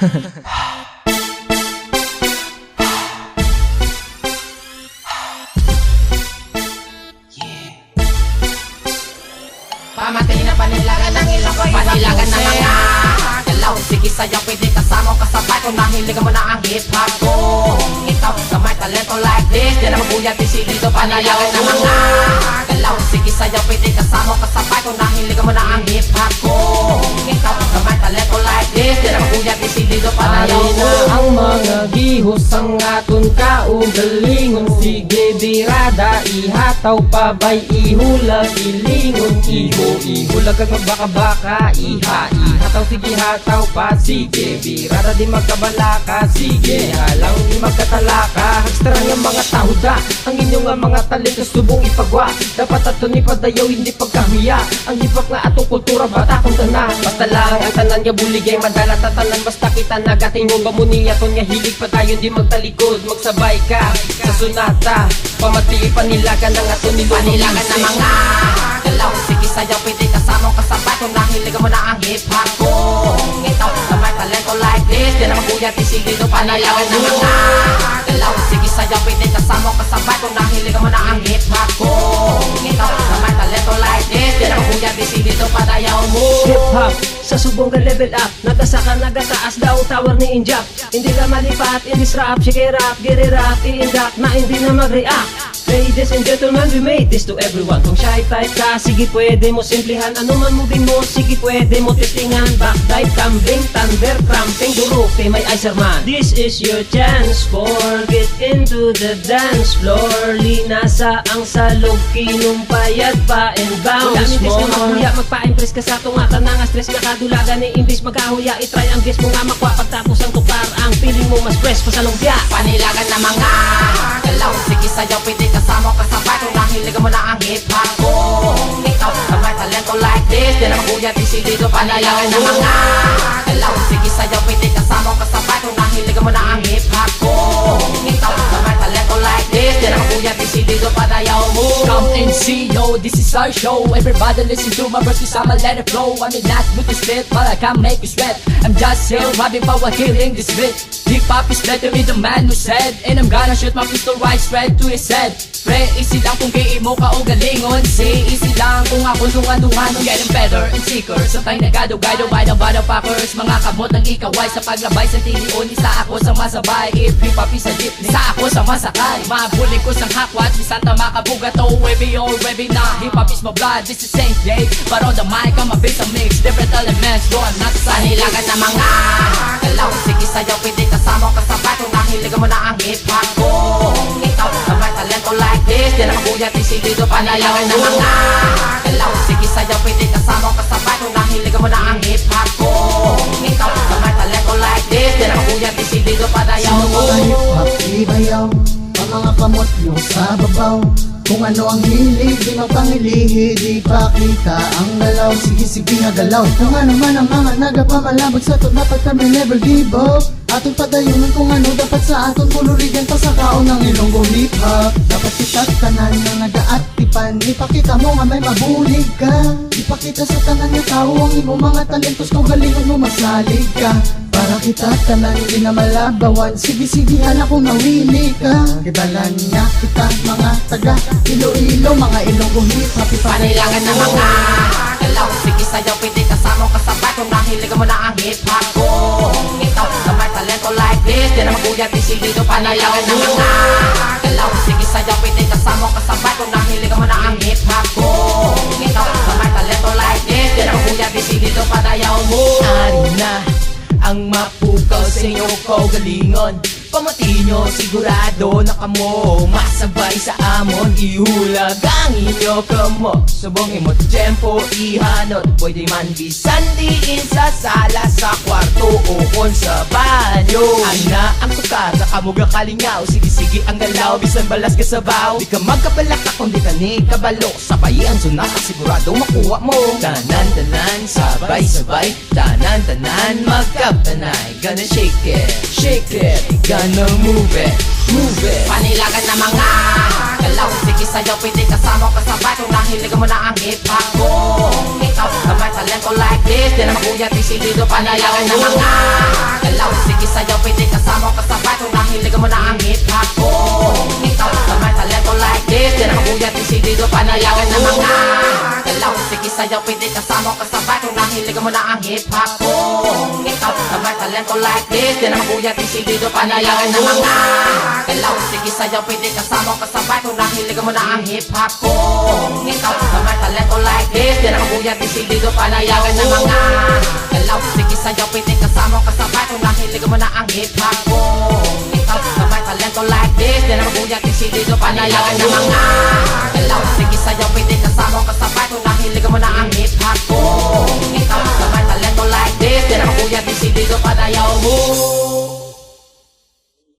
Pamatay na panilagan ng ilong ko, panilagan na mga galaw. Sige sayaw, pwede kasama ko kasabay kung nahiligan mo na ang hip-hop ko. Ikaw na may talento like this, di na mabuya disilido, panilagan na mga galaw. Sige sayaw, pwede kasama ko kasabay kung nahiligan mo na ang hip-hop ko. Ikaw na may talento like this, di na mabuya disilido, panilagan na ang mga gihos ang aton kaugalingon. Sige birada, ihataw pa bay ihulag ilingon. Ihulag kag magbaka-baka, ihataw sige hataw pa. Sige birada di magkabalaka, sige halang di magkatalaka. Hagstra nga mga tahuda, ang inyong nga mga talento subong ipagwa. Dapat aton ipadayaw hindi pagkahuya, ang hip-hop nga atong kultura bata kung tanan. Basta lang ang tanan nga buligay madala tatanan. Basta kita nagating mo gamuniya ton nga hilig pa tayo di magtalikod. Magsabay ka sa sunata, pamati panilagan ng aton nilulong. Panilagan na mga galaw. Sige sayaw, pwede kasama ko kasabay kung nahiligan mo na ang hip-hop ko. Ikaw na may talento like this, di na mabuya disilido, panilagan na mga galaw. Sige sayaw, pwede kasama ko kasabay kung nahiligan mo na ang hip-hop ko. Ikaw na may talento like this, di na mabuya disilido, padayaw mo. Hip-hop sa subong ka level up, nagasaka nagataas daw tower ni Injap. Hindi ka malipat, indis rap, sige rap, giri rap, i-induct na hindi na mag-react. Ladies and gentlemen, we made this to everyone. Kung shy type ka, sige pwede mo simplihan. Ano man moving mo, sige pwede mo testingan. Backdive, tumbling, thunder, cramping, duruke, may icer man. This is your chance for get into the dance floor. Linasa ang salog, kinumpayat pa and bounce more. Magpahuya, magpa-impress ka sa tungatan nga stress. Nakadulagan ni imbis magkahuya, itry ang guess mo nga makwa. Pagtapos ang tukar, ang feeling mo mas press pa sa lumpia. Panilagan na mga galaw. Sige sayaw, pwede kasama ko kasabay kung nahiligan mo na ang hip-hop ko. Ikaw na may talento like this, di na mabuya disilido, panilagan na mga galaw. Sige sayaw, pwede kasama ko kasabay kung nahiligan mo na ang hip-hop ko. Ikaw na may talento like this, di na mabuya disilido, padayaw mo. Come and see, yo, this is our show. Everybody listen to my verses, I'ma let it flow. I may not with the spit, but I can make you sweat. I'm just here, rapping power, hearing this beat. Hip-hop is better with the man who said, and I'm gonna shoot my pistol right straight to his head. Pre, easy lang kung giimo ka o galingon. Say, easy lang kung ako dungan-dungan. Getting better and sicker, sa tayo nagado-gado by the motherfuckers. Mga kamot ng ikaway sa paglabay sa tilion. Isa ako sa masabay, if hip-hop is a jeepney. Isa ako sa masakay, mabuling ko sang hakwat. Bisan tama kabugat o wavy or wavy na. Hip-hop is my blood, this is Saint Jay. But on the mic, I'm a bit of mix, different elements. No, I'm not the same. Panilagan na mga galaw. Sige sayaw, pwede kasama ko kasabay kung nahiligan mo na ang hip-hop ko. Ikaw na may talento like this, di na mabuya disilido, panilagan na mga galaw. Sige sayaw, pwede kasama ko kasabay kung nahiligan mo na ang hip-hop ko. Ikaw na may talento like this, di na mabuya disilido, padayaw mo. Mga hip-hop, ibayaw, ang mga kamot nyo sa babaw. Kung ano ang hilig, di magpangilihi, di pakita ang galaw. Sige nga galaw. Kung ano man ang mga nagapamalabag sa to, dapat kami never give up. Aton padayunan kung ano dapat sa aton pulurigan pa sa kaon ng Ilonggo hip-hop. Dapat kita't tanan na nagaatipan, ipakita mo nga may mabulig ka. Ipakita sa tanan nga tao ang imong mga talentos, kung galingon mo masalig ka. Para kita tanan hindi na malabawan, sige hala kung nawili ka. Kibalan nga kita mga taga Iloilo, mga Ilonggo hip-hop. Panilagan na mga galaw. Sige sayaw, pwede kasama ko kasabay kung nahiligan mo na ang hip-hop ko. Ikaw na may talento like this, di na mabuya disilido, panilagan na mga galaw. Sige sayaw, pwede kasama ko kasabay kung nahiligan mo na ang hip-hop ko. Ikaw na may talento like this, di na mabuya disilido, padayaw mo. Ari na ang mapukaw sa inyo kaugalingon. Pamati nyo, sigurado na kamo masabay sa amon. Ihulag ang inyo kamo, subong imot tempo ihanot. Pwede man bisan diin sa sala, sa kwarto o kon sa banyo. Ang na ang tukar, nakamuga kalingaw. Sige ang galaw, bisan balas ka sabaw. Di ka magkabalaka kung di ka ni kabalo. Sabay ang sunat, sigurado makuha mo. Tanan-tanan, sabay-sabay. Tanan-tanan, magkapanay. Gonna shake it, gonna move it. Panilagan na mga galaw. Sige sayaw, pwede kasama ko kasabay kung nahiligan mo na ang hip-hop ko. Ikaw na may talento like this, di Di na maguyat, isidido, panayagan ng mga galaw. Sige sayaw, pwede kasama o kasabay kung nahiligan mo na ang hip-hop. Kung ikaw na may talento like this, di na maguyat, isidido, panayagan ng mga galaw. Sige sayaw, pwede kasama o kasabay kung nahiligan mo na ang hip-hop. Kung ikaw na may talento like this, di na maguyat, isidido, panayagan ng mga galaw. Sige sayaw, pwede kasama o kasabay kung nahiligan mo na ang hip-hop. Kung ikaw na may talento like this, di na maguyat, isidido, panayagan ng mga galaw. Sige sayaw, pwede kasama o kasabay kung nahiligan mo na ang hip-hop. Kung ikaw na may talento like this, di na maguyat, isidido, panayagan ng mga galaw. Sige sayaw, pwede kasama o kasabay kung nahiligan mo na ang hip-hop. Kung ikaw na may talento like this, di na maguyat, isidido, panayaw mo.